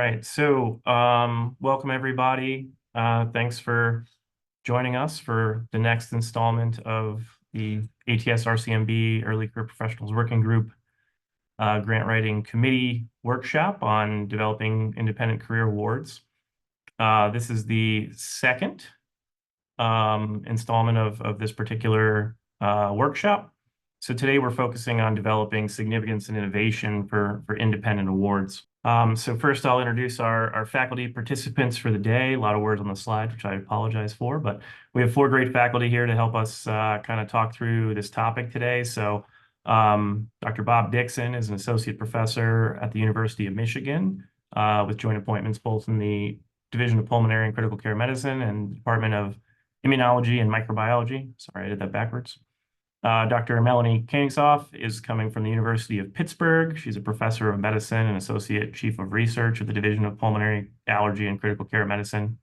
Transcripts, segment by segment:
right, so welcome everybody. Thanks for joining us for the next installment of the ATS RCMB Early Career Professionals Working Group Grant Writing Committee workshop on developing independent career awards. This is the second installment of this particular workshop. So today we're focusing on developing significance and innovation for independent awards. So first I'll introduce our faculty participants for the day. A lot of words on the slide, which I apologize for, but we have 4 great faculty here to help us kind of talk through this topic today. So Dr. Bob Dickson is an associate professor at the University of Michigan with joint appointments both in the Division of Pulmonary and Critical Care Medicine and Department of Immunology and Microbiology. Sorry, I did that backwards. Dr. Melanie Königshoff is coming from the University of Pittsburgh. She's a professor of medicine and associate chief of research at the Division of Pulmonary Allergy and Critical Care Medicine.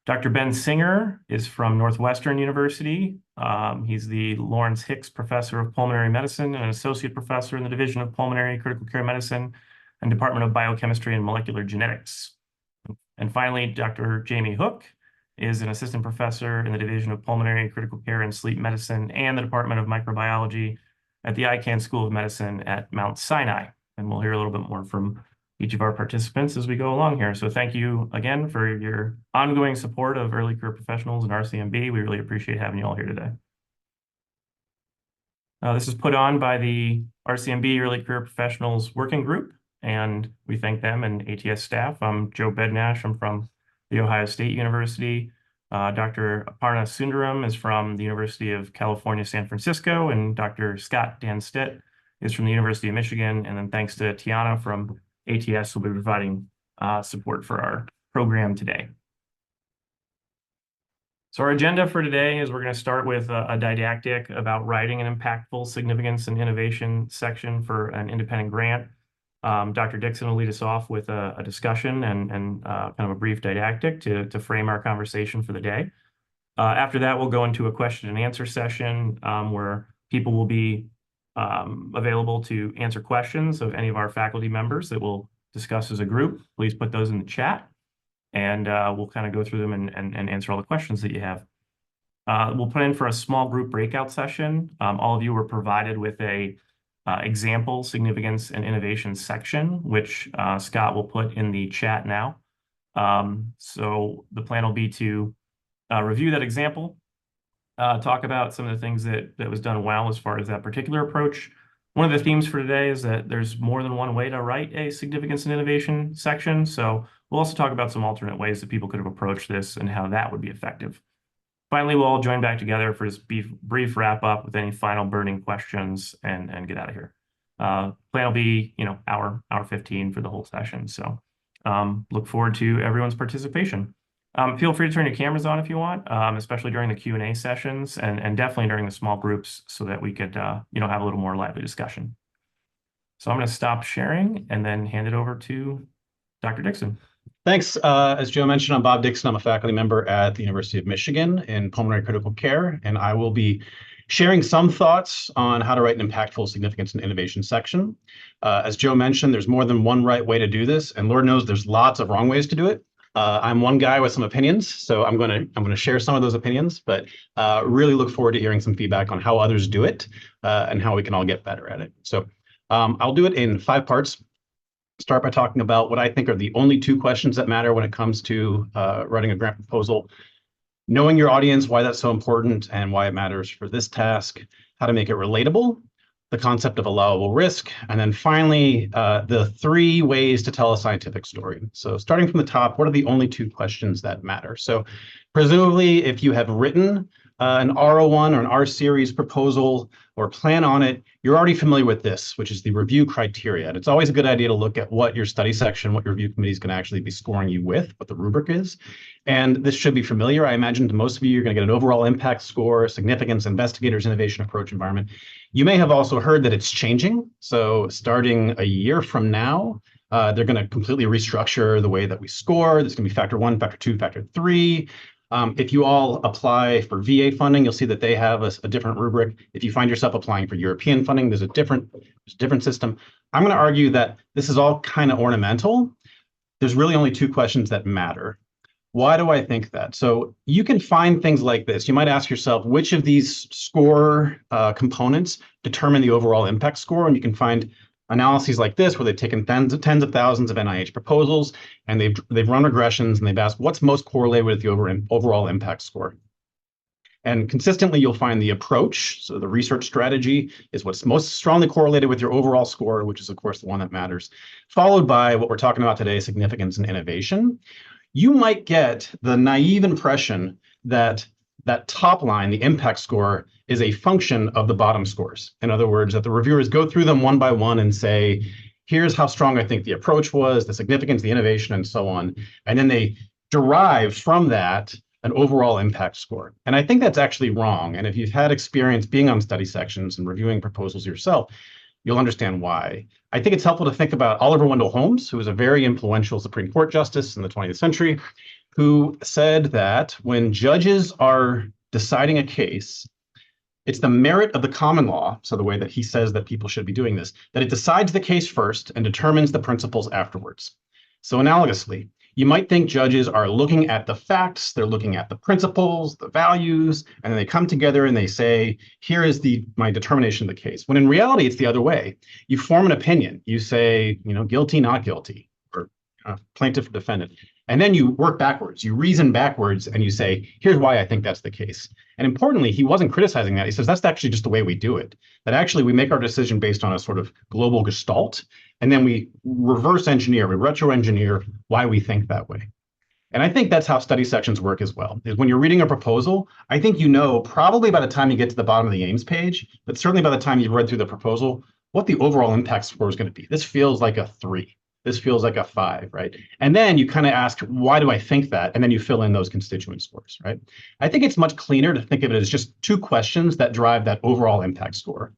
Dr. Ben Singer is from Northwestern University. He's the Lawrence Hicks Professor of Pulmonary Medicine and an associate professor in the Division of Pulmonary Critical Care Medicine and Department of Biochemistry and Molecular Genetics. And finally, Dr. Jaime Hooke is an assistant professor in the Division of Pulmonary Critical Care and Sleep Medicine and the Department of Microbiology at the Icahn School of Medicine at Mount Sinai. And we'll hear a little bit more from each of our participants as we go along here. So thank you again for your ongoing support of early career professionals and RCMB. We really appreciate having you all here today. This is put on by the RCMB Early Career Professionals Working Group, and we thank them and ATS staff. I'm Joe Bednash. I'm from the Ohio State University. Dr. Aparna Sundaram is from the University of California, San Francisco, and Dr. Scott Denstaedt is from the University of Michigan. And then thanks to Tiana from ATS, will be providing support for our program today. So our agenda for today is we're going to start with a didactic about writing an impactful significance and innovation section for an independent grant. Dr. Dickson will lead us off with a discussion and kind of a brief didactic to frame our conversation for the day. After that, we'll go into a question and answer session where people will be available to answer questions of any of our faculty members that we'll discuss as a group. Please put those in the chat, and we'll kind of go through them and answer all the questions that you have. We'll put in for a small group breakout session. All of you were provided with a example significance and innovation section, which Scott will put in the chat now. So the plan will be to review that example, talk about some of the things that was done well as far as that particular approach. One of the themes for today is that there's more than one way to write a significance and innovation section. So we'll also talk about some alternate ways that people could have approached this and how that would be effective. Finally, we'll all join back together for this brief wrap up with any final burning questions and get out of here. Plan will be, hour 15 for the whole session. So look forward to everyone's participation. Feel free to turn your cameras on if you want, especially during the Q&A sessions and definitely during the small groups so that we could, have a little more lively discussion. So I'm going to stop sharing and then hand it over to Dr. Dickson. Thanks. As Joe mentioned, I'm Bob Dickson. I'm a faculty member at the University of Michigan in pulmonary critical care, and I will be sharing some thoughts on how to write an impactful significance and innovation section. As Joe mentioned, there's more than one right way to do this, and Lord knows there's lots of wrong ways to do it. I'm one guy with some opinions, so I'm going to share some of those opinions, but really look forward to hearing some feedback on how others do it and how we can all get better at it. So I'll do it in 5 parts. Start by talking about what I think are the only 2 questions that matter when it comes to writing a grant proposal, knowing your audience, why that's so important and why it matters for this task, how to make it relatable, the concept of allowable risk, and then finally, the 3 ways to tell a scientific story. So starting from the top, what are the only 2 questions that matter? So presumably, if you have written an R01 or an R series proposal or plan on it, you're already familiar with this, which is the review criteria. And it's always a good idea to look at what your study section, what your review committee is going to actually be scoring you with, what the rubric is. And this should be familiar. I imagine to most of you, you're going to get an overall impact score, significance, investigators, innovation, approach, environment. You may have also heard that it's changing. So starting a year from now, they're going to completely restructure the way that we score. There's going to be factor 1, factor 2, factor 3. If you all apply for VA funding, you'll see that they have a different rubric. If you find yourself applying for European funding, there's a different system. I'm going to argue that this is all kind of ornamental. there's really only two questions that matter. Why do I think that? So you can find things like this. You might ask yourself, which of these score components determine the overall impact score? And you can find analyses like this where they've taken tens of thousands of NIH proposals and they've run regressions and they've asked what's most correlated with the overall impact score. And consistently, you'll find the approach, so the research strategy, is what's most strongly correlated with your overall score, which is, of course, the one that matters, followed by what we're talking about today, significance and innovation. You might get the naive impression that that top line, the impact score, is a function of the bottom scores. In other words, that the reviewers go through them one by one and say, here's how strong I think the approach was, the significance, the innovation, and so on. And then they derive from that an overall impact score. And I think that's actually wrong. And if you've had experience being on study sections and reviewing proposals yourself, you'll understand why. I think it's helpful to think about Oliver Wendell Holmes, who was a very influential Supreme Court justice in the 20th century, who said that when judges are deciding a case, it's the merit of the common law, so the way that he says that people should be doing this, that it decides the case first and determines the principles afterwards. So analogously, you might think judges are looking at the facts, they're looking at the principles, the values, and then they come together and they say, here is my determination of the case. When in reality, it's the other way. You form an opinion. You say, guilty, not guilty, or plaintiff or defendant. And then you work backwards. You reason backwards and you say, here's why I think that's the case. And importantly, he wasn't criticizing that. He says, that's actually just the way we do it. That actually we make our decision based on a sort of global gestalt. And then we reverse engineer, we retro engineer why we think that way. And I think that's how study sections work as well, is when you're reading a proposal, I think probably by the time you get to the bottom of the Ames page, but certainly by the time you've read through the proposal, what the overall impact score is going to be. This feels like a 3. This feels like a 5, right? And then you kind of ask, why do I think that? And then you fill in those constituent scores, right? I think it's much cleaner to think of it as just two questions that drive that overall impact score.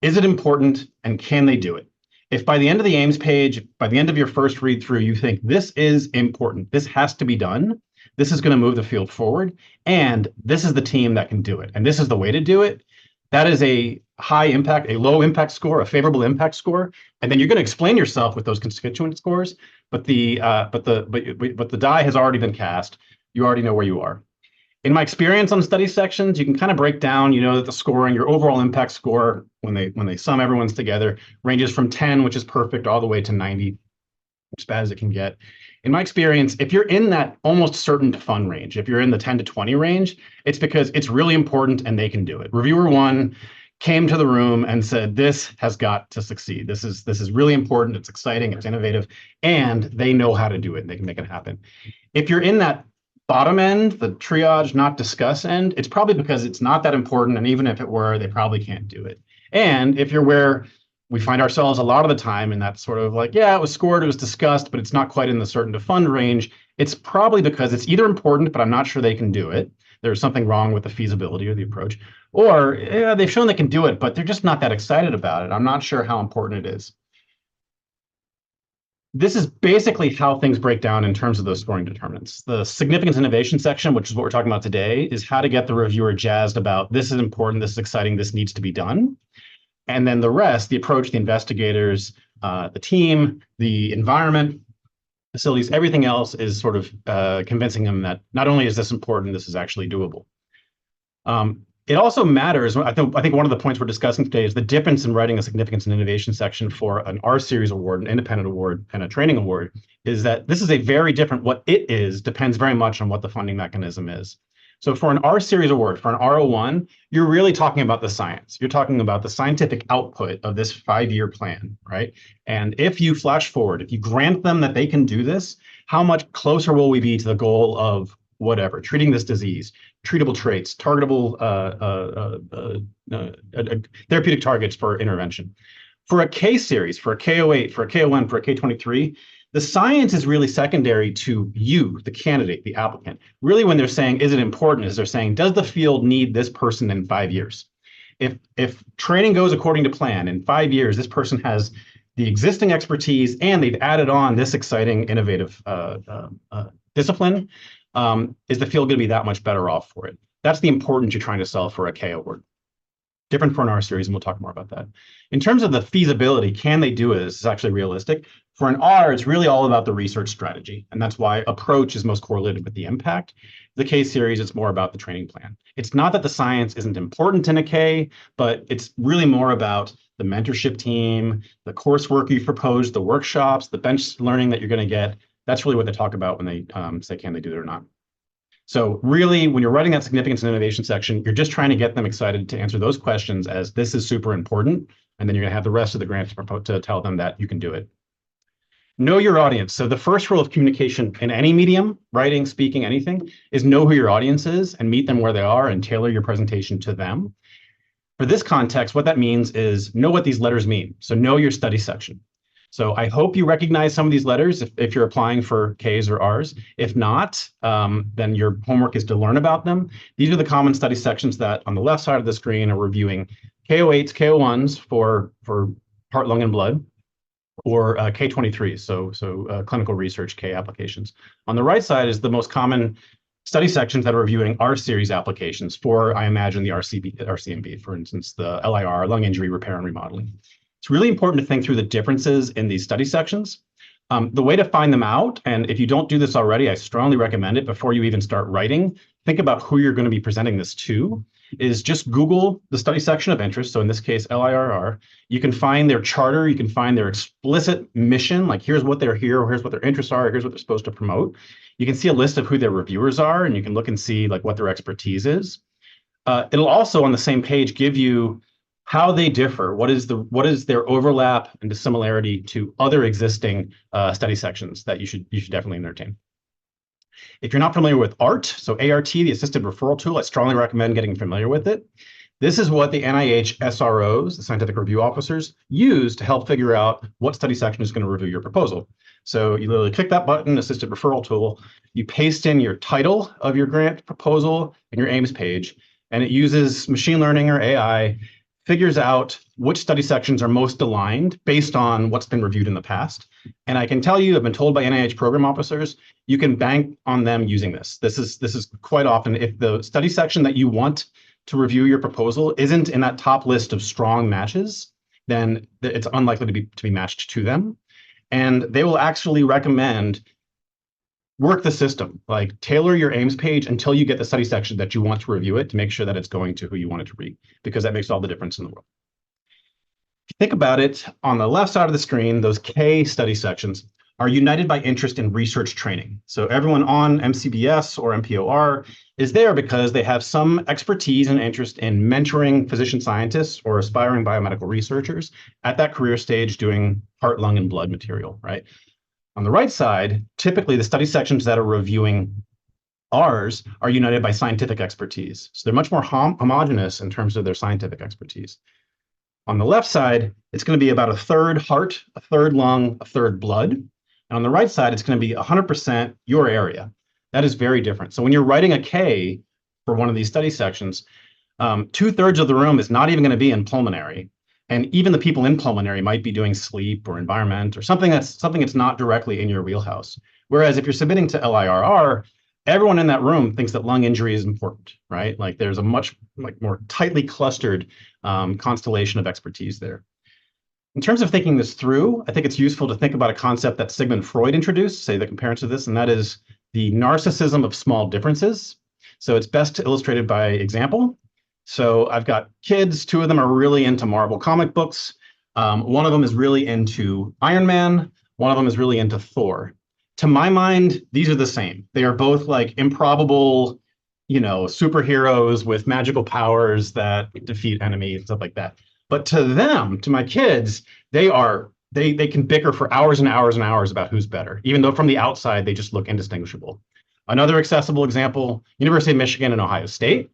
Is it important and can they do it? If by the end of the Ames page, by the end of your first read through, you think this is important, this has to be done, this is going to move the field forward, and this is the team that can do it, and this is the way to do it, that is a high impact, a low impact score, a favorable impact score, and then you're going to explain yourself with those constituent scores, but the die has already been cast. You already know where you are. In my experience on study sections, you can kind of break down, that the scoring, your overall impact score, when they sum everyone's together, ranges from 10, which is perfect, all the way to 90, as bad as it can get. In my experience, if you're in that almost certain to fun range, if you're in the 10 to 20 range, it's because it's really important and they can do it. Reviewer 1 came to the room and said, this has got to succeed. This is really important, it's exciting, it's innovative, and they know how to do it and they can make it happen. If you're in that bottom end, the triage, not discuss end, it's probably because it's not that important, and even if it were, they probably can't do it. And if you're where we find ourselves a lot of the time in that sort of like, yeah, it was scored, it was discussed, but it's not quite in the certain to fund range, it's probably because it's either important, but I'm not sure they can do it. There's something wrong with the feasibility or the approach, or yeah, they've shown they can do it, but they're just not that excited about it. I'm not sure how important it is. This is basically how things break down in terms of those scoring determinants. The significance innovation section, which is what we're talking about today, is how to get the reviewer jazzed about this is important, this is exciting, this needs to be done. And then the rest, the approach, the investigators, the team, the environment, facilities, everything else is sort of convincing them that not only is this important, this is actually doable. It also matters, I think one of the points we're discussing today is the difference in writing a significance and innovation section for an R series award, an independent award, and a training award, is that this is a very different, what it is depends very much on what the funding mechanism is. So for an R series award, for an R01, you're really talking about the science. You're talking about the scientific output of this 5-year plan, right? And if you flash forward, if you grant them that they can do this, how much closer will we be to the goal of whatever, treating this disease, treatable traits, targetable therapeutic targets for intervention. For a K series, for a K08, for a K01, for a K23, the science is really secondary to you, the candidate, the applicant. Really, when they're saying, is it important, is they're saying, does the field need this person in 5 years? If training goes according to plan, in 5 years, this person has the existing expertise and they've added on this exciting, innovative discipline, is the field going to be that much better off for it? That's the importance you're trying to sell for a K award. Different for an R series, and we'll talk more about that. In terms of the feasibility, can they do it? Is this actually realistic? For an R, it's really all about the research strategy. And that's why approach is most correlated with the impact. The K series, it's more about the training plan. It's not that the science isn't important in a K, but it's really more about the mentorship team, the coursework you've proposed, the workshops, the bench learning that you're going to get. That's really what they talk about when they say, can they do it or not? So really, when you're writing that significance and innovation section, you're just trying to get them excited to answer those questions as this is super important. And then you're going to have the rest of the grant to tell them that you can do it. Know your audience. So the first rule of communication in any medium, writing, speaking, anything, is know who your audience is and meet them where they are and tailor your presentation to them. For this context, what that means is know what these letters mean. So know your study section. So I hope you recognize some of these letters if you're applying for Ks or Rs. If not, then your homework is to learn about them. These are the common study sections that on the left side of the screen are reviewing K08s, K01s for heart, lung, and blood, or K23s, so clinical research K applications. On the right side is the most common study sections that are reviewing R series applications for, I imagine, the RCMB, for instance, the LIR, lung injury repair and remodeling. It's really important to think through the differences in these study sections. The way to find them out, and if you don't do this already, I strongly recommend it before you even start writing, think about who you're going to be presenting this to, is just Google the study section of interest. So in this case, LIRR. You can find their charter, you can find their explicit mission, like here's what they're here, or here's what their interests are, or here's what they're supposed to promote. You can see a list of who their reviewers are, and you can look and see like what their expertise is. It'll also on the same page give you how they differ, what is their overlap and dissimilarity to other existing study sections that you should definitely entertain. If you're not familiar with ART, so ART, the Assisted Referral Tool, I strongly recommend getting familiar with it. This is what the NIH SROs, the scientific review officers, use to help figure out what study section is going to review your proposal. So you literally click that button, Assisted Referral Tool, you paste in your title of your grant proposal and your aims page, and it uses machine learning or AI, figures out which study sections are most aligned based on what's been reviewed in the past. And I can tell you, I've been told by NIH program officers, you can bank on them using this. This is quite often, if the study section that you want to review your proposal isn't in that top list of strong matches, then it's unlikely to be matched to them. And they will actually recommend work the system, like tailor your aims page until you get the study section that you want to review it to make sure that it's going to who you want it to read, because that makes all the difference in the world. If you think about it, on the left side of the screen, those K study sections are united by interest in research training. So everyone on MCBS or MPOR is there because they have some expertise and interest in mentoring physician scientists or aspiring biomedical researchers at that career stage doing heart, lung, and blood material, right? On the right side, typically the study sections that are reviewing Rs are united by scientific expertise. So they're much more homogeneous in terms of their scientific expertise. On the left side, it's going to be about a third heart, a third lung, a third blood. And on the right side, it's going to be 100% your area. That is very different. So when you're writing a K for one of these study sections, 2/3 of the room is not even going to be in pulmonary. And even the people in pulmonary might be doing sleep or environment or something that's not directly in your wheelhouse. Whereas if you're submitting to LIRR, everyone in that room thinks that lung injury is important, right? Like there's a much more tightly clustered constellation of expertise there. In terms of thinking this through, I think it's useful to think about a concept that Sigmund Freud introduced, say the comparison to this, and that is the narcissism of small differences. So it's best illustrated by example. So I've got kids, 2 of them are really into Marvel comic books. One of them is really into Iron Man. One of them is really into Thor. To my mind, these are the same. They are both like improbable, superheroes with magical powers that defeat enemies and stuff like that. But to them, to my kids, they can bicker for hours and hours and hours about who's better, even though from the outside, they just look indistinguishable. Another accessible example, University of Michigan and Ohio State.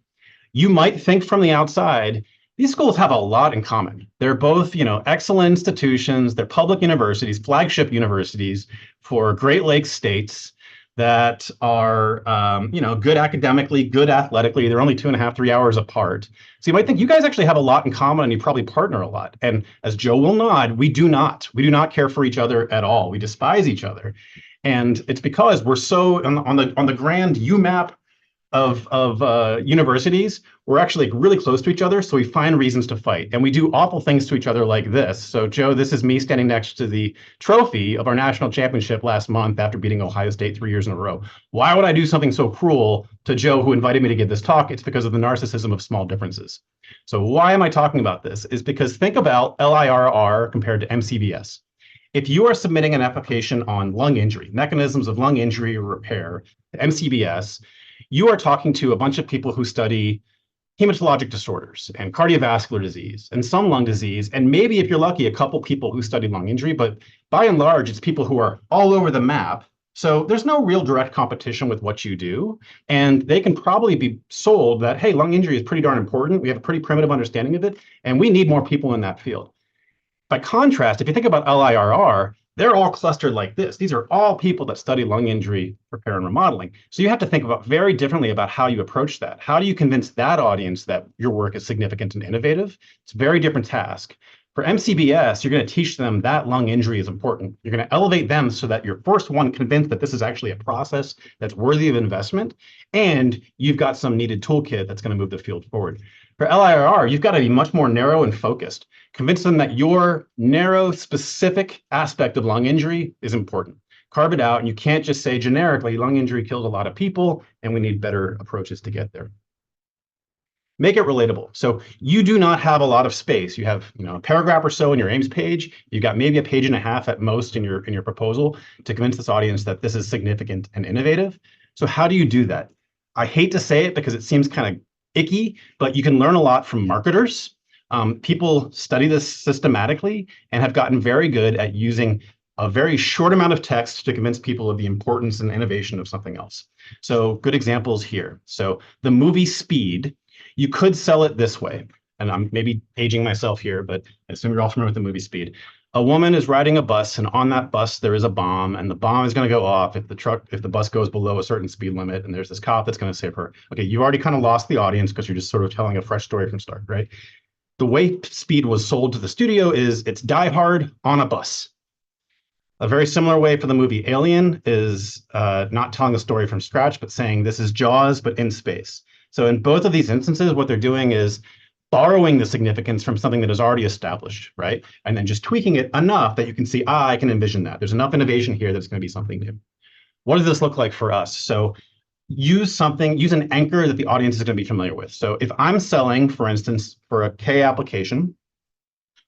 You might think from the outside, these schools have a lot in common. They're both, excellent institutions. They're public universities, flagship universities for Great Lakes states that are, good academically, good athletically. They're only 2.5, 3 hours apart. So you might think you guys actually have a lot in common and you probably partner a lot. And as Joe will nod, we do not. We do not care for each other at all. We despise each other. And it's because we're so on the grand UMAP universities, we're actually really close to each other, so we find reasons to fight. And we do awful things to each other like this. So Joe, this is me standing next to the trophy of our national championship last month after beating Ohio State 3 years in a row. Why would I do something so cruel to Joe, who invited me to give this talk? It's because of the narcissism of small differences. So why am I talking about this? Is because think about LIRR compared to MCBS. If you are submitting an application on lung injury, mechanisms of lung injury or repair, MCBS, you are talking to a bunch of people who study hematologic disorders and cardiovascular disease and some lung disease, and maybe if you're lucky, a couple people who study lung injury, but by and large, it's people who are all over the map. So there's no real direct competition with what you do, and they can probably be sold that, hey, lung injury is pretty darn important. We have a pretty primitive understanding of it, and we need more people in that field. By contrast, if you think about LIRR, they're all clustered like this. These are all people that study lung injury, repair, and remodeling. So you have to think about very differently about how you approach that. How do you convince that audience that your work is significant and innovative? It's a very different task. For MCBS, you're going to teach them that lung injury is important. You're going to elevate them so that you're first one convinced that this is actually a process that's worthy of investment, and you've got some needed toolkit that's going to move the field forward. For LIRR, you've got to be much more narrow and focused. Convince them that your narrow, specific aspect of lung injury is important. Carve it out, and you can't just say generically, lung injury kills a lot of people, and we need better approaches to get there. Make it relatable. So you do not have a lot of space. You have, a paragraph or so in your aims page. You've got maybe a page and a half at most in your proposal to convince this audience that this is significant and innovative. So how do you do that? I hate to say it because it seems kind of icky, but you can learn a lot from marketers. People study this systematically and have gotten very good at using a very short amount of text to convince people of the importance and innovation of something else. So good examples here. So the movie Speed, you could sell it this way, and I'm maybe aging myself here, but I assume you're all familiar with the movie Speed. A woman is riding a bus, and on that bus there is a bomb, and the bomb is going to go off if the bus goes below a certain speed limit, and there's this cop that's going to save her. Okay, you already kind of lost the audience because you're just sort of telling a fresh story from start, right? The way Speed was sold to the studio is it's Die Hard on a bus. A very similar way for the movie Alien is not telling the story from scratch, but saying this is Jaws, but in space. So in both of these instances, what they're doing is borrowing the significance from something that is already established, right? And then just tweaking it enough that you can see, I can envision that. There's enough innovation here that's going to be something new. What does this look like for us? So use an anchor that the audience is going to be familiar with. So if I'm selling, for instance, for a K application,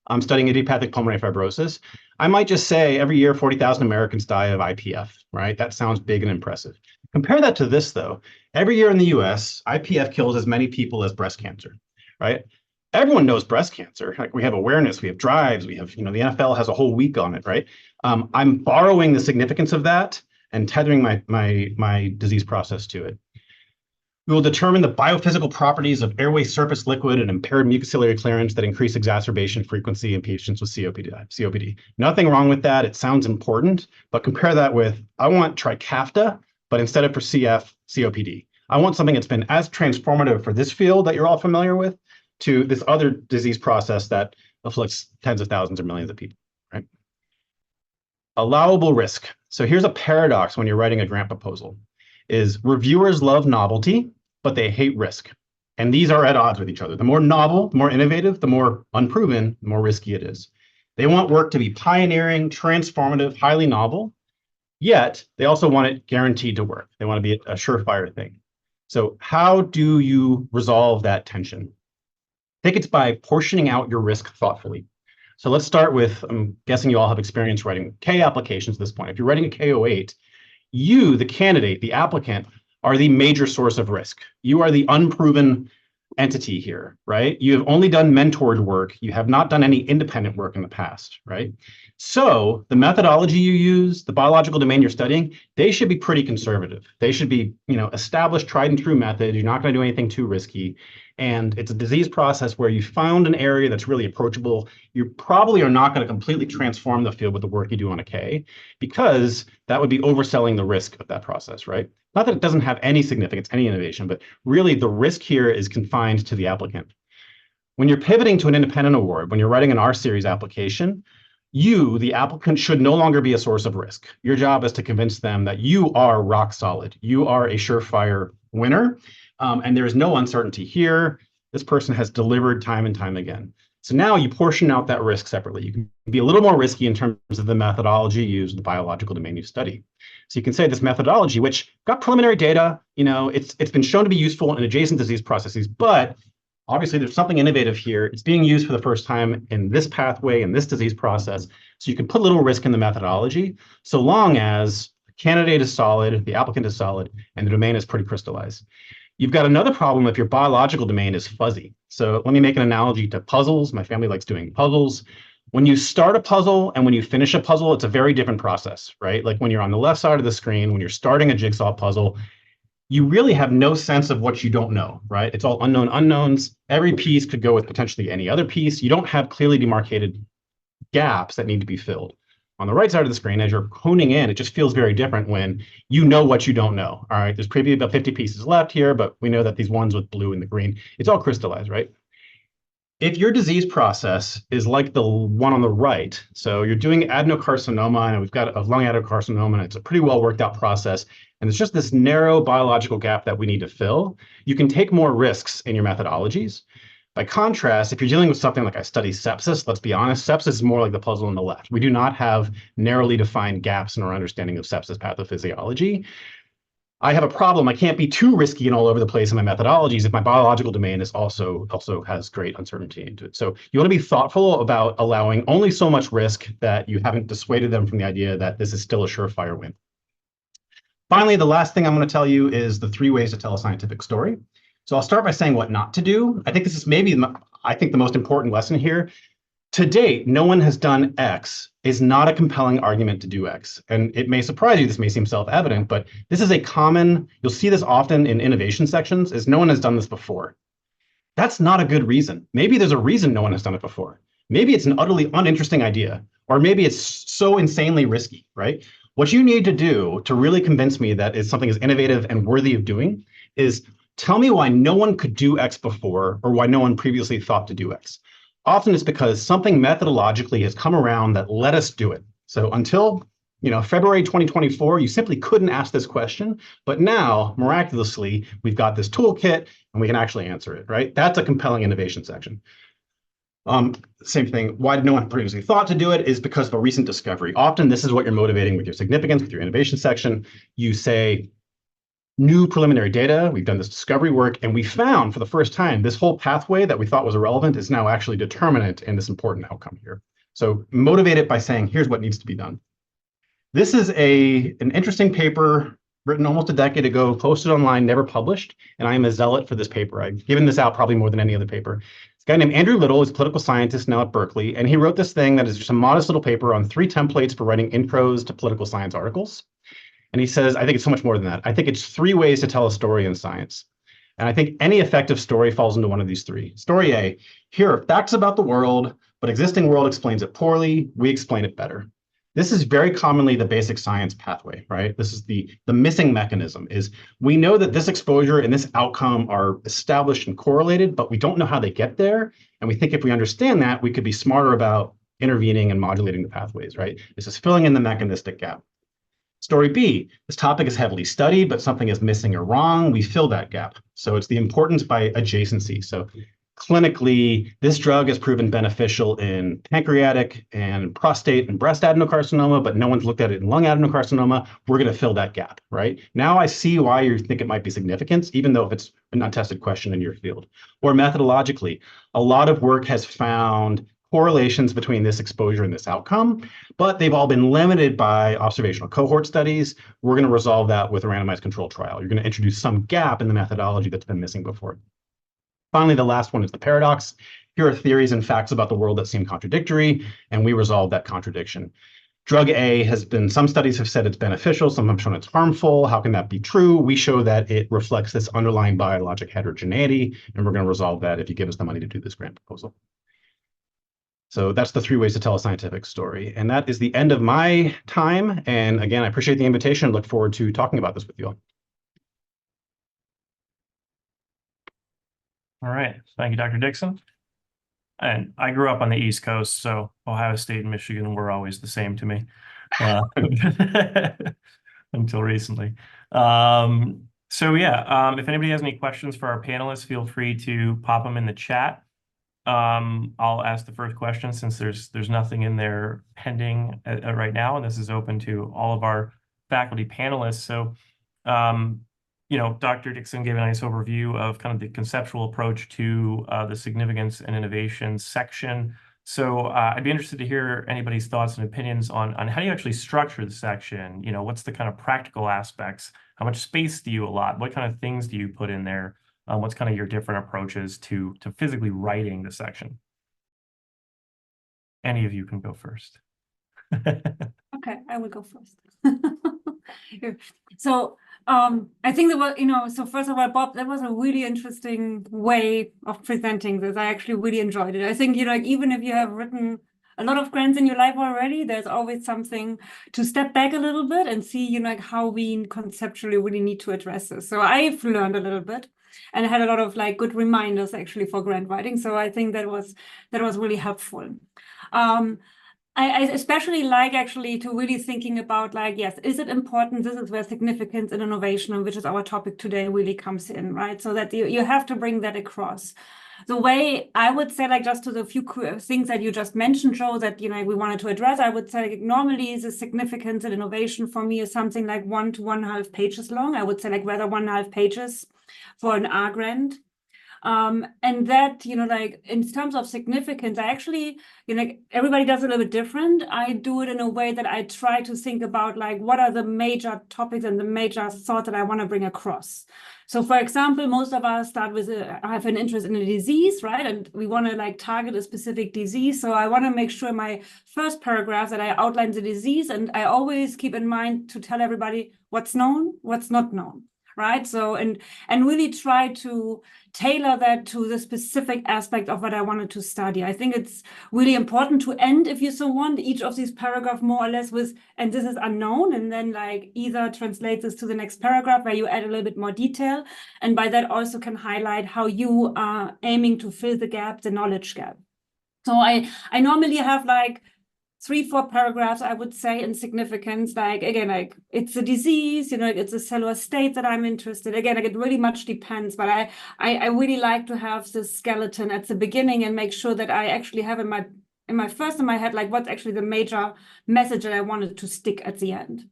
I'm studying idiopathic pulmonary fibrosis, I might just say every year 40,000 Americans die of IPF, right? That sounds big and impressive. Compare that to this, though. Every year in the US, IPF kills as many people as breast cancer, right? Everyone knows breast cancer. Like, we have awareness, we have drives, we have, the NFL has a whole week on it, right? I'm borrowing the significance of that and tethering my disease process to it. We will determine the biophysical properties of airway surface liquid and impaired mucociliary clearance that increase exacerbation frequency in patients with COPD. Nothing wrong with that. It sounds important, but compare that with, I want Trikafta, but instead of for CF, COPD. I want something that's been as transformative for this field that you're all familiar with to this other disease process that afflicts tens of thousands or millions of people, right? Allowable risk. So here's a paradox when you're writing a grant proposal, is reviewers love novelty, but they hate risk. And these are at odds with each other. The more novel, the more innovative, the more unproven, the more risky it is. They want work to be pioneering, transformative, highly novel, yet they also want it guaranteed to work. They want to be a surefire thing. So how do you resolve that tension? I think it's by portioning out your risk thoughtfully. So let's start with, I'm guessing you all have experience writing K applications at this point. If you're writing a K08, you, the candidate, the applicant, are the major source of risk. You are the unproven entity here, right? You have only done mentored work. You have not done any independent work in the past, right? So the methodology you use, the biological domain you're studying, they should be pretty conservative. They should be, established, tried and true method. You're not going to do anything too risky. And it's a disease process where you found an area that's really approachable. You probably are not going to completely transform the field with the work you do on a K, because that would be overselling the risk of that process, right? Not that it doesn't have any significance, any innovation, but really the risk here is confined to the applicant. When you're pivoting to an independent award, when you're writing an R series application, You, the applicant, should no longer be a source of risk. Your job is to convince them that you are rock solid. You are a surefire winner, and there is no uncertainty here. This person has delivered time and time again. So now you portion out that risk separately. You can be a little more risky in terms of the methodology used, the biological domain you study. So you can say this methodology, which got preliminary data, it's been shown to be useful in adjacent disease processes, but obviously there's something innovative here. It's being used for the first time in this pathway, in this disease process. So you can put little risk in the methodology, so long as the candidate is solid, the applicant is solid, and the domain is pretty crystallized. You've got another problem if your biological domain is fuzzy. So let me make an analogy to puzzles. My family likes doing puzzles. When you start a puzzle and when you finish a puzzle, it's a very different process, right? Like when you're on the left side of the screen, when you're starting a jigsaw puzzle, you really have no sense of what you don't know, right? It's all unknown unknowns. Every piece could go with potentially any other piece. You don't have clearly demarcated gaps that need to be filled. On the right side of the screen, as you're honing in, it just feels very different when you know what you don't know. All right, there's probably about 50 pieces left here, but we know that these ones with blue and the green, it's all crystallized, right? If your disease process is like the one on the right, so you're doing adenocarcinoma, and we've got a lung adenocarcinoma, and it's a pretty well worked out process, and it's just this narrow biological gap that we need to fill, you can take more risks in your methodologies. By contrast, if you're dealing with something like I study sepsis, let's be honest, sepsis is more like the puzzle on the left. We do not have narrowly defined gaps in our understanding of sepsis pathophysiology. I have a problem. I can't be too risky and all over the place in my methodologies if my biological domain is also has great uncertainty into it. So you want to be thoughtful about allowing only so much risk that you haven't dissuaded them from the idea that this is still a surefire win. Finally, the last thing I'm going to tell you is the 3 ways to tell a scientific story. So I'll start by saying what not to do. I think this is maybe, the most important lesson here. To date, no one has done X is not a compelling argument to do X. And it may surprise you, this may seem self-evident, but this is a common, you'll see this often in innovation sections, is no one has done this before. That's not a good reason. Maybe there's a reason no one has done it before. Maybe it's an utterly uninteresting idea, or maybe it's so insanely risky, right? What you need to do to really convince me that something is innovative and worthy of doing is tell me why no one could do X before, or why no one previously thought to do X. Often it's because something methodologically has come around that let us do it. So until February 2024, you simply couldn't ask this question, but now, miraculously, we've got this toolkit and we can actually answer it, right? That's a compelling innovation section. Same thing, why did no one previously thought to do it is because of a recent discovery. Often this is what you're motivating with your significance, with your innovation section. You say, new preliminary data, we've done this discovery work, and we found for the first time this whole pathway that we thought was irrelevant is now actually determinant in this important outcome here. So motivate it by saying, here's what needs to be done. This is an interesting paper written almost a decade ago, posted online, never published, and I am a zealot for this paper. I've given this out probably more than any other paper. This guy named Andrew Little is a political scientist now at Berkeley, and he wrote this thing that is just a modest little paper on 3 templates for writing intros to political science articles. And he says, I think it's so much more than that. I think it's 3 ways to tell a story in science. And I think any effective story falls into one of these 3. Story A, here are facts about the world, but existing world explains it poorly. We explain it better. This is very commonly the basic science pathway, right? This is the missing mechanism is we know that this exposure and this outcome are established and correlated, but we don't know how they get there. And we think if we understand that, we could be smarter about intervening and modulating the pathways, right? This is filling in the mechanistic gap. Story B, this topic is heavily studied, but something is missing or wrong. We fill that gap. So it's the importance by adjacency. So clinically, this drug has proven beneficial in pancreatic and prostate and breast adenocarcinoma, but no one's looked at it in lung adenocarcinoma. We're going to fill that gap, right? Now I see why you think it might be significant, even though if it's an untested question in your field. Or methodologically, a lot of work has found correlations between this exposure and this outcome, but they've all been limited by observational cohort studies. We're going to resolve that with a randomized controlled trial. You're going to introduce some gap in the methodology that's been missing before. Finally, the last one is the paradox. Here are theories and facts about the world that seem contradictory, and we resolve that contradiction. Drug A has been, some studies have said it's beneficial, some have shown it's harmful. How can that be true? We show that it reflects this underlying biologic heterogeneity, and we're going to resolve that if you give us the money to do this grant proposal. So that's the 3 ways to tell a scientific story. And that is the end of my time. And again, I appreciate the invitation. Look forward to talking about this with you all. All right. Thank you, Dr. Dickson. And I grew up on the East Coast, so Ohio State and Michigan were always the same to me, until recently. So yeah, if anybody has any questions for our panelists, feel free to pop them in the chat. I'll ask the first question since there's nothing in there pending right now, and this is open to all of our faculty panelists. So, Dr. Dickson gave a nice overview of kind of the conceptual approach to the significance and innovation section. So I'd be interested to hear anybody's thoughts and opinions on how do you actually structure the section? What's the kind of practical aspects? How much space do you allot? What kind of things do you put in there? What's kind of your different approaches to physically writing the section? Any of you can go first. Okay, I will go first. So I think that was, so first of all, Bob, that was a really interesting way of presenting this. I actually really enjoyed it. I think, even if you have written a lot of grants in your life already, there's always something to step back a little bit and see, how we conceptually really need to address this. So I've learned a little bit and had a lot of good reminders actually for grant writing. So I think that was really helpful. I especially like actually to really thinking about yes, is it important? This is where significance and innovation, which is our topic today, really comes in, right? So that you have to bring that across. The way I would say, just to the few things that you just mentioned, Joe, that we wanted to address, I would say normally the significance and innovation for me is something like 1 to 1.5 pages long. I would say rather 1.5 pages for an R grant. And that, in terms of significance, I actually, everybody does it a little bit different. I do it in a way that I try to think about what are the major topics and the major thoughts that I want to bring across. So for example, most of us start with, have an interest in a disease, right? And we want to target a specific disease. So I want to make sure in my first paragraph that I outline the disease. And I always keep in mind to tell everybody what's known, what's not known. Right. So, and really try to tailor that to the specific aspect of what I wanted to study. I think it's really important to end, if you so want, each of these paragraphs more or less with, and this is unknown, and then either translate this to the next paragraph where you add a little bit more detail. And by that also can highlight how you are aiming to fill the gap, the knowledge gap. So I normally have 3-4 paragraphs, I would say, in significance. Again, it's a disease, it's a cellular state that I'm interested. Again, it really much depends, but I really like to have this skeleton at the beginning and make sure that I actually have in my head, what's actually the major message that I wanted to stick at the end.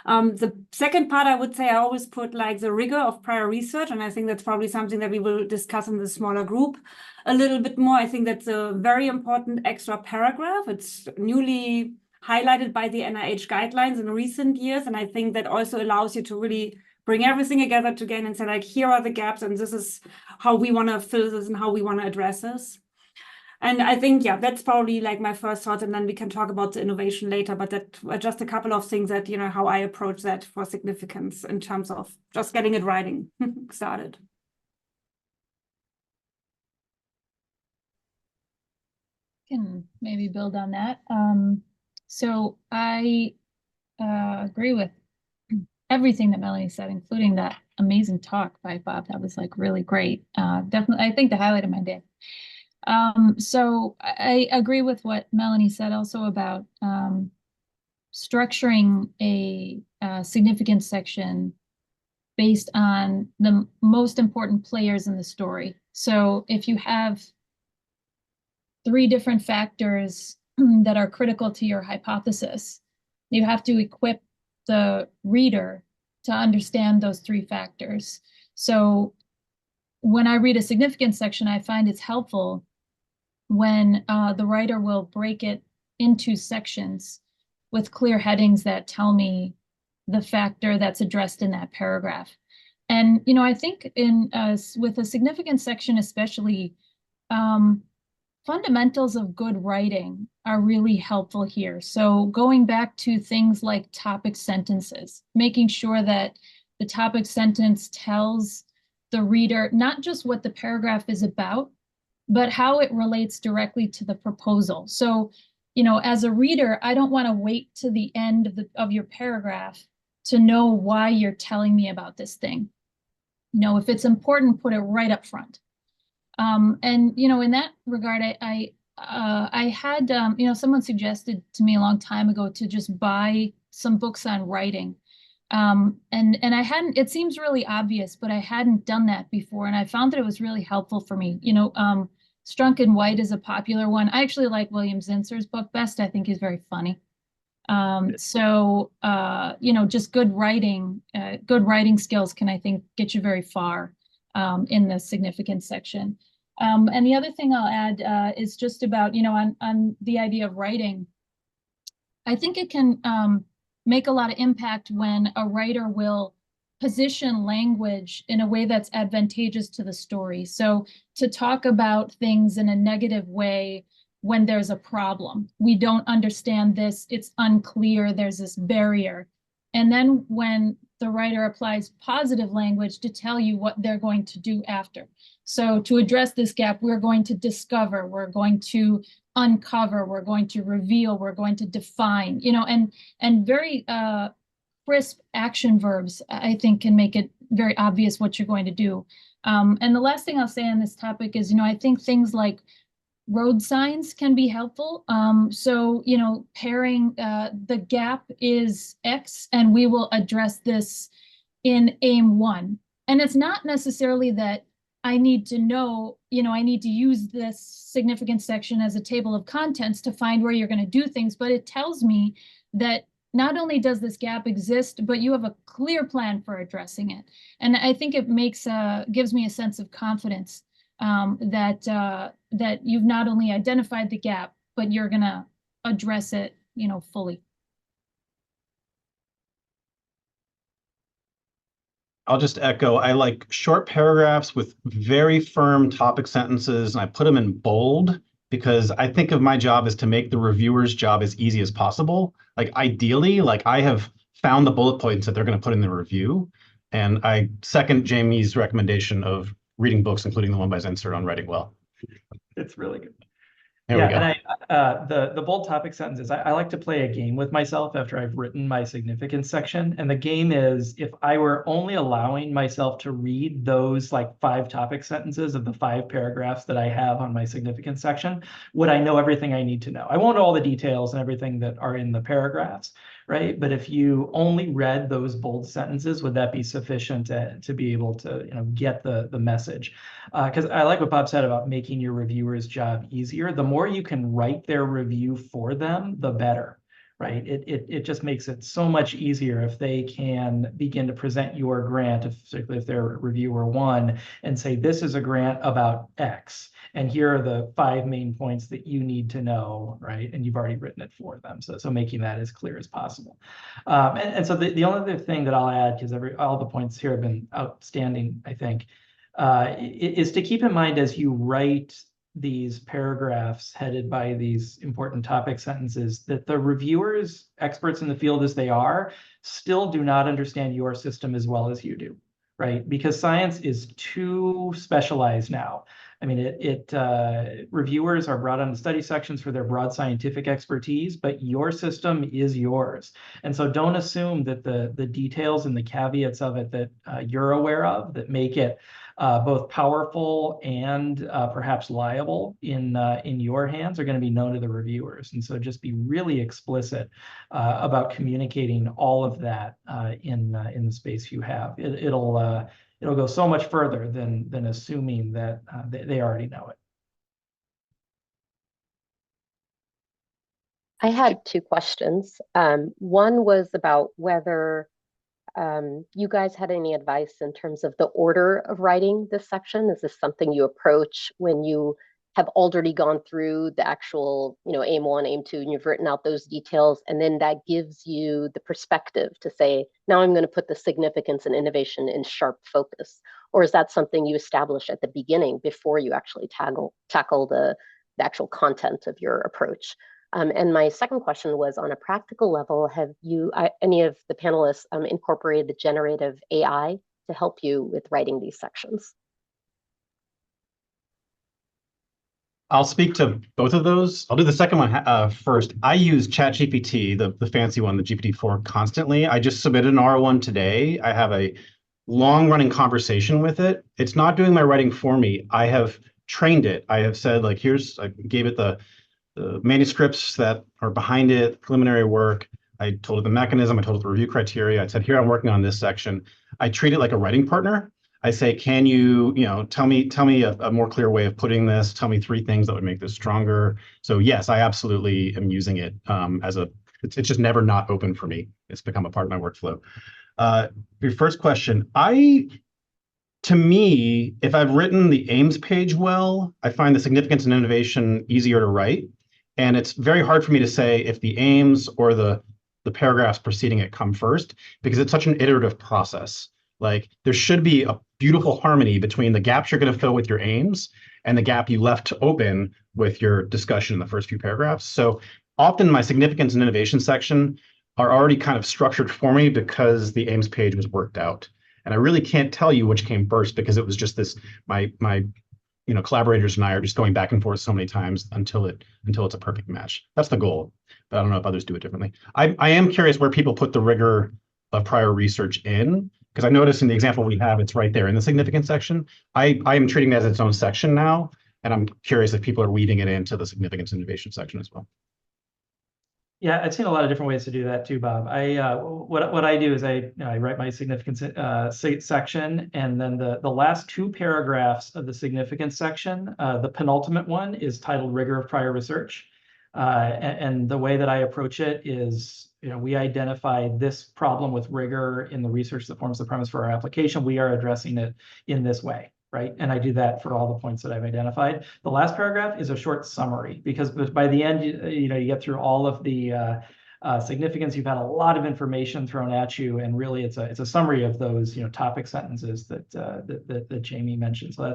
The second part, I would say, I always put the rigor of prior research, and I think that's probably something that we will discuss in the smaller group a little bit more. I think that's a very important extra paragraph. It's newly highlighted by the NIH guidelines in recent years, and I think that also allows you to really bring everything together again and say, here are the gaps, and this is how we want to fill this and how we want to address this. And I think, that's probably my first thought, and then we can talk about the innovation later, but that are just a couple of things that, how I approach that for significance in terms of just getting it writing started. Can maybe build on that. So I agree with everything that Melanie said, including that amazing talk by Bob. That was really great. Definitely, I think the highlight of my day. So I agree with what Melanie said also about structuring a significance section based on the most important players in the story. So if you have 3 different factors that are critical to your hypothesis, you have to equip the reader to understand those 3 factors. So when I read a significance section, I find it's helpful when the writer will break it into sections with clear headings that tell me the factor that's addressed in that paragraph. And, I think with a significance section, especially, fundamentals of good writing are really helpful here. So going back to things like topic sentences, making sure that the topic sentence tells the reader not just what the paragraph is about, but how it relates directly to the proposal. So, as a reader, I don't want to wait to the end of your paragraph to know why you're telling me about this thing. If it's important, put it right up front. And, in that regard, I had, someone suggested to me a long time ago to just buy some books on writing. And I hadn't, it seems really obvious, but I hadn't done that before. And I found that it was really helpful for me. Strunk and White is a popular one. I actually like William Zinser's book best. I think he's very funny. Just good writing skills can, I think, get you very far in the significance section. And the other thing I'll add is just about, on the idea of writing. I think it can make a lot of impact when a writer will position language in a way that's advantageous to the story. So to talk about things in a negative way when there's a problem, we don't understand this, it's unclear, there's this barrier. And then when the writer applies positive language to tell you what they're going to do after. So to address this gap, we're going to discover, we're going to uncover, we're going to reveal, we're going to define, and very crisp action verbs, I think, can make it very obvious what you're going to do. And the last thing I'll say on this topic is, I think things like road signs can be helpful. Pairing the gap is X, and we will address this in aim 1. And it's not necessarily that I need to know, I need to use this significance section as a table of contents to find where you're going to do things, but it tells me that not only does this gap exist, but you have a clear plan for addressing it. And I think it gives me a sense of confidence that you've not only identified the gap, but you're going to address it, fully. I'll just echo, I like short paragraphs with very firm topic sentences, and I put them in bold because I think of my job as to make the reviewer's job as easy as possible. Like ideally, I have found the bullet points that they're going to put in the review. And I second Jamie's recommendation of reading books, including the one by Zinser on writing well. It's really good. There we go. And the bold topic sentences, I like to play a game with myself after I've written my significance section. And the game is, if I were only allowing myself to read those 5 topic sentences of the 5 paragraphs that I have on my significance section, would I know everything I need to know? I won't know all the details and everything that are in the paragraphs, right? But if you only read those bold sentences, would that be sufficient to be able to get the message? Because I like what Bob said about making your reviewer's job easier. The more you can write their review for them, the better, right? It just makes it so much easier if they can begin to present your grant, particularly if they're reviewer 1, and say, this is a grant about X. And here are the 5 main points that you need to know, right? And you've already written it for them. So making that as clear as possible. And so the only other thing that I'll add, because all the points here have been outstanding, I think, is to keep in mind as you write these paragraphs headed by these important topic sentences, that the reviewers, experts in the field as they are, still do not understand your system as well as you do, right? Because science is too specialized now. I mean, reviewers are brought on to study sections for their broad scientific expertise, but your system is yours. And so don't assume that the details and the caveats of it that you're aware of that make it both powerful and perhaps liable in your hands are going to be known to the reviewers. And so just be really explicit about communicating all of that in the space you have. It'll go so much further than assuming that they already know it. I had 2 questions. One was about whether you guys had any advice in terms of the order of writing this section. Is this something you approach when you have already gone through the actual, aim 1, aim 2, and you've written out those details, and then that gives you the perspective to say, now I'm going to put the significance and innovation in sharp focus? Or is that something you establish at the beginning before you actually tackle the actual content of your approach? And my second question was, on a practical level, have you, any of the panelists, incorporated the generative AI to help you with writing these sections? I'll speak to both of those. I'll do the second one first. I use ChatGPT, the fancy one, the GPT-4, constantly. I just submitted an R1 today. I have a long-running conversation with it. It's not doing my writing for me. I have trained it. I have said, like, I gave it the manuscripts that are behind it, preliminary work. I told it the mechanism, I told it the review criteria. I said, here, I'm working on this section. I treat it like a writing partner. I say, can you tell me a more clear way of putting this, tell me 3 things that would make this stronger. So yes, I absolutely am using it it's just never not open for me. It's become a part of my workflow. Your first question, to me, if I've written the aims page well, I find the significance and innovation easier to write. And it's very hard for me to say if the aims or the paragraphs preceding it come first, because it's such an iterative process. Like, there should be a beautiful harmony between the gaps you're going to fill with your aims and the gap you left open with your discussion in the first few paragraphs. So often my significance and innovation section are already kind of structured for me because the aims page was worked out. And I really can't tell you which came first because it was just this, my collaborators and I are just going back and forth so many times until it's a perfect match. That's the goal, but I don't know if others do it differently. I am curious where people put the rigor of prior research in, because I noticed in the example we have, it's right there in the significance section. I am treating it as its own section now, and I'm curious if people are weaving it into the significance innovation section as well. Yeah, I've seen a lot of different ways to do that too, Bob. What I do is I write my significance section, and then the last 2 paragraphs of the significance section, the penultimate one is titled "Rigor of Prior Research," and the way that I approach it is, we identify this problem with rigor in the research that forms the premise for our application. We are addressing it in this way. Right. And I do that for all the points that I've identified. The last paragraph is a short summary, because by the end, you get through all of the significance. You've had a lot of information thrown at you, and really it's a summary of those topic sentences that Jaime mentioned. So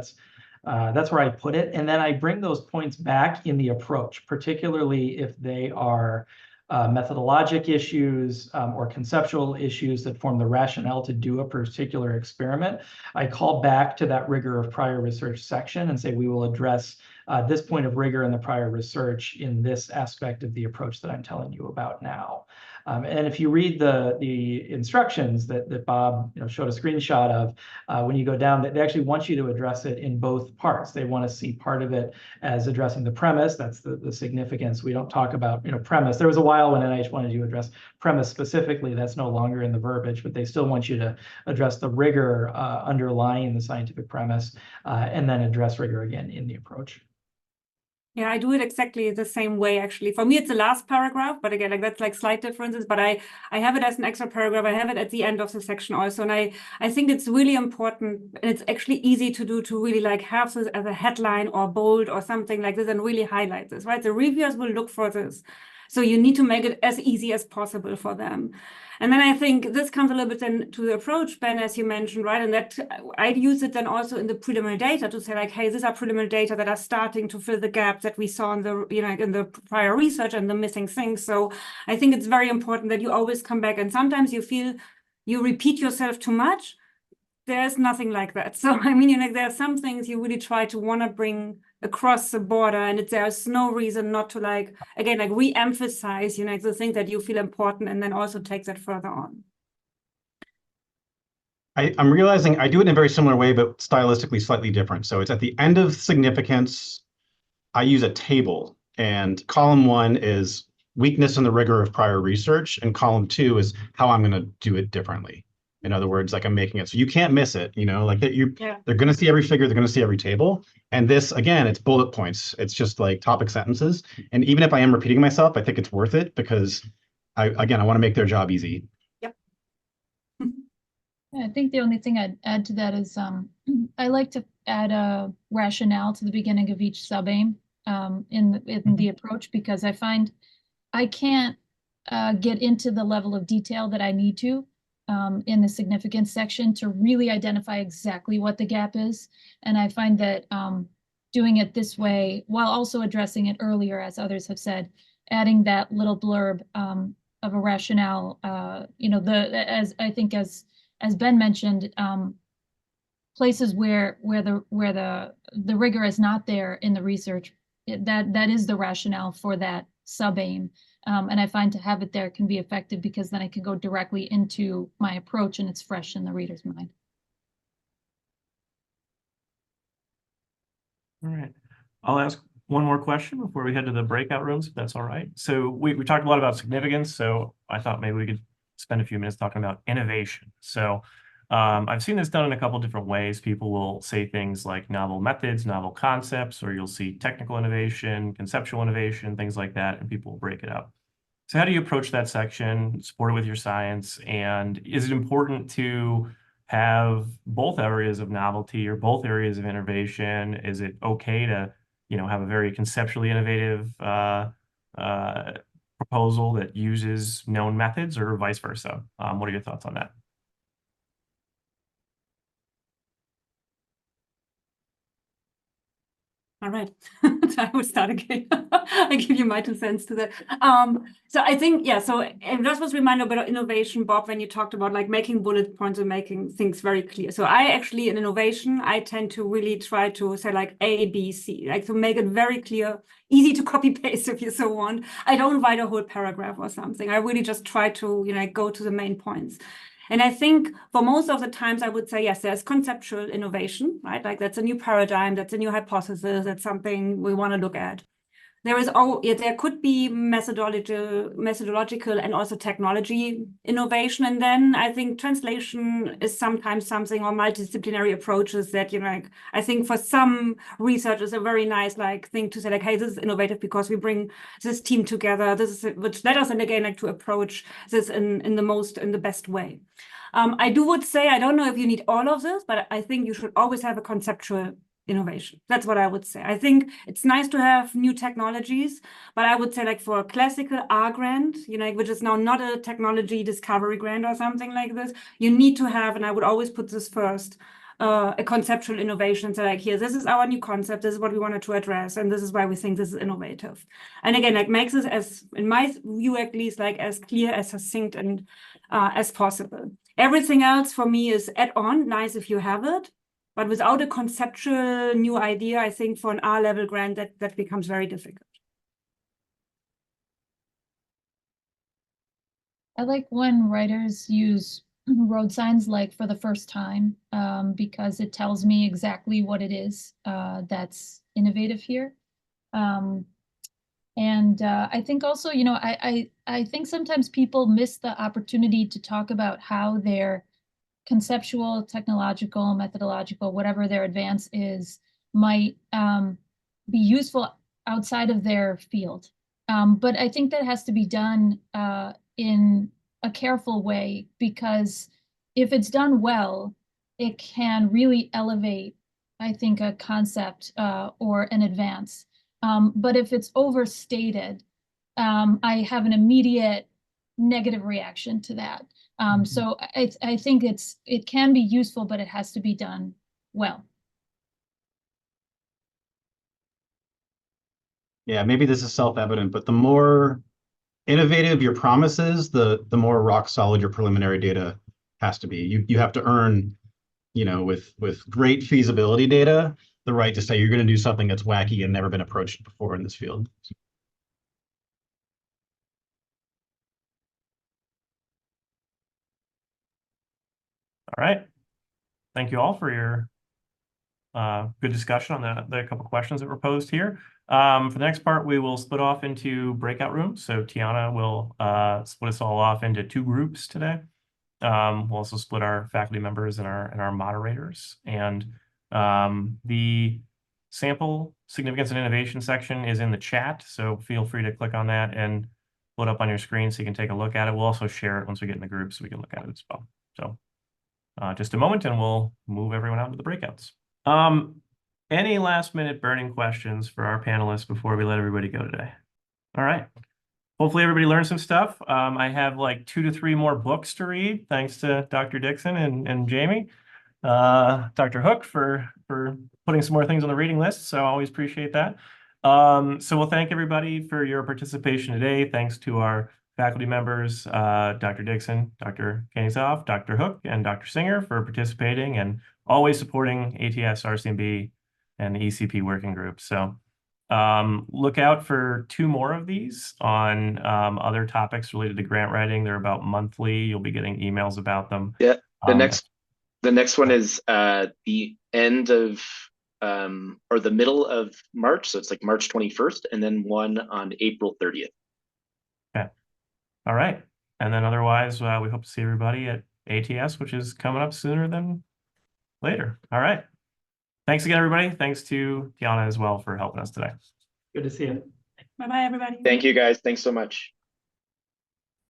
that's where I put it, and then I bring those points back in the approach, particularly if they are methodologic issues or conceptual issues that form the rationale to do a particular experiment. I call back to that rigor of prior research section and say, we will address this point of rigor in the prior research in this aspect of the approach that I'm telling you about now. And if you read the instructions that Bob showed a screenshot of, when you go down, they actually want you to address it in both parts. They want to see part of it as addressing the premise. That's the significance. We don't talk about premise. There was a while when NIH wanted to address premise specifically. That's no longer in the verbiage, but they still want you to address the rigor underlying the scientific premise, and then address rigor again in the approach. Yeah, I do it exactly the same way, actually. For me, it's the last paragraph, but again, like that's like slight differences, but I have it as an extra paragraph. I have it at the end of the section also. And I think it's really important, and it's actually easy to do, to really like have this as a headline or bold or something like this and really highlight this, right? The reviewers will look for this. So you need to make it as easy as possible for them. And then I think this comes a little bit then to the approach, Ben, as you mentioned, right? And that I use it then also in the preliminary data to say like, hey, these are preliminary data that are starting to fill the gaps that we saw in the, in the prior research and the missing things. So I think it's very important that you always come back, and sometimes you feel you repeat yourself too much. There's nothing like that. So, I mean, there are some things you really try to want to bring across the border, and there's no reason not to again, re-emphasize, the thing that you feel important, and then also take that further on. I'm realizing I do it in a very similar way, but stylistically slightly different. So it's at the end of significance, I use a table, and column 1 is weakness in the rigor of prior research, and column 2 is how I'm going to do it differently. In other words, like I'm making it so you can't miss it, like that they're going to see every figure, they're going to see every table. And this, again, it's bullet points. It's just like topic sentences. And even if I am repeating myself, I think it's worth it because I want to make their job easy. Yep. I think the only thing I'd add to that is I like to add a rationale to the beginning of each sub-aim in the approach, because I find I can't get into the level of detail that I need to in the significance section to really identify exactly what the gap is. And I find that doing it this way, while also addressing it earlier, as others have said, adding that little blurb of a rationale, as I think as Ben mentioned, places where the rigor is not there in the research, that is the rationale for that sub-aim. And I find to have it there can be effective, because then I can go directly into my approach and it's fresh in the reader's mind. All right. I'll ask one more question before we head to the breakout rooms, if that's all right. So we talked a lot about significance, so I thought maybe we could spend a few minutes talking about innovation. So I've seen this done in a couple different ways. People will say things like novel methods, novel concepts, or you'll see technical innovation, conceptual innovation, things like that, and people will break it up. So how do you approach that section, support it with your science, and is it important to have both areas of novelty or both areas of innovation? Is it okay to, have a very conceptually innovative proposal that uses known methods, or vice versa? What are your thoughts on that? All right, I will start again. I give you my 2 cents to that. So I think, yeah, so and that was reminder about innovation, Bob, when you talked about like making bullet points and making things very clear. So I actually, in innovation, I tend to really try to say like A, B, C, like to make it very clear, easy to copy paste if you so want. I don't write a whole paragraph or something. I really just try to, go to the main points. And I think for most of the times, I would say, yes, there's conceptual innovation, right? Like that's a new paradigm, that's a new hypothesis, that's something we want to look at. There could be methodological and also technology innovation. And then I think translation is sometimes something, or multidisciplinary approaches that, I think for some research is a very nice thing to say, hey, this is innovative because we bring this team together. Which led us, and again, to approach this in the best way. I would say, I don't know if you need all of this, but I think you should always have a conceptual innovation. That's what I would say. I think it's nice to have new technologies, but I would say for a classical R grant, which is now not a technology discovery grant or something like this, you need to have, and I would always put this first, a conceptual innovation. So here, this is our new concept, this is what we wanted to address, and this is why we think this is innovative. And again, makes this, as in my view at least, as clear, as succinct, and as possible. Everything else for me is add-on, nice if you have it, but without a conceptual new idea, I think for an R-level grant, that becomes very difficult. I like when writers use road signs for the first time, because it tells me exactly what it is that's innovative here. And I think also, I think sometimes people miss the opportunity to talk about how their conceptual, technological, methodological, whatever their advance is, might be useful outside of their field. But I think that has to be done in a careful way, because if it's done well, it can really elevate, I think, a concept or an advance. But if it's overstated, I have an immediate negative reaction to that. So I think it can be useful, but it has to be done well. Yeah, maybe this is self-evident, but the more innovative your promises, the more rock solid your preliminary data has to be. You have to earn, with great feasibility data, the right to say you're going to do something that's wacky and never been approached before in this field. All right. Thank you all for your good discussion on the couple questions that were posed here. For the next part, we will split off into breakout rooms. So Tiana will split us all off into 2 groups today. We'll also split our faculty members and our moderators. And the sample significance and innovation section is in the chat. So feel free to click on that and put it up on your screen so you can take a look at it. We'll also share it once we get in the group so we can look at it as well. So just a moment and we'll move everyone out to the breakouts. Any last minute burning questions for our panelists before we let everybody go today? All right. Hopefully everybody learned some stuff. I have 2 to 3 more books to read, thanks to Dr. Dickson and Jaime. Dr. Hooke for putting some more things on the reading list, so I always appreciate that. So we'll thank everybody for your participation today. Thanks to our faculty members, Dr. Dickson, Dr. Königshoff, Dr. Hooke, and Dr. Singer for participating and always supporting ATS, RCMB, and the ECP working group. So look out for 2 more of these on other topics related to grant writing. They're about monthly. You'll be getting emails about them. Yeah, the next one is the end of or the middle of March. So it's like March 21st, and then one on April 30th. Okay. All right. And then otherwise, we hope to see everybody at ATS, which is coming up sooner than later. All right. Thanks again, everybody. Thanks to Tiana as well for helping us today. Good to see you. Bye-bye, everybody. Thank you, guys. Thanks so much.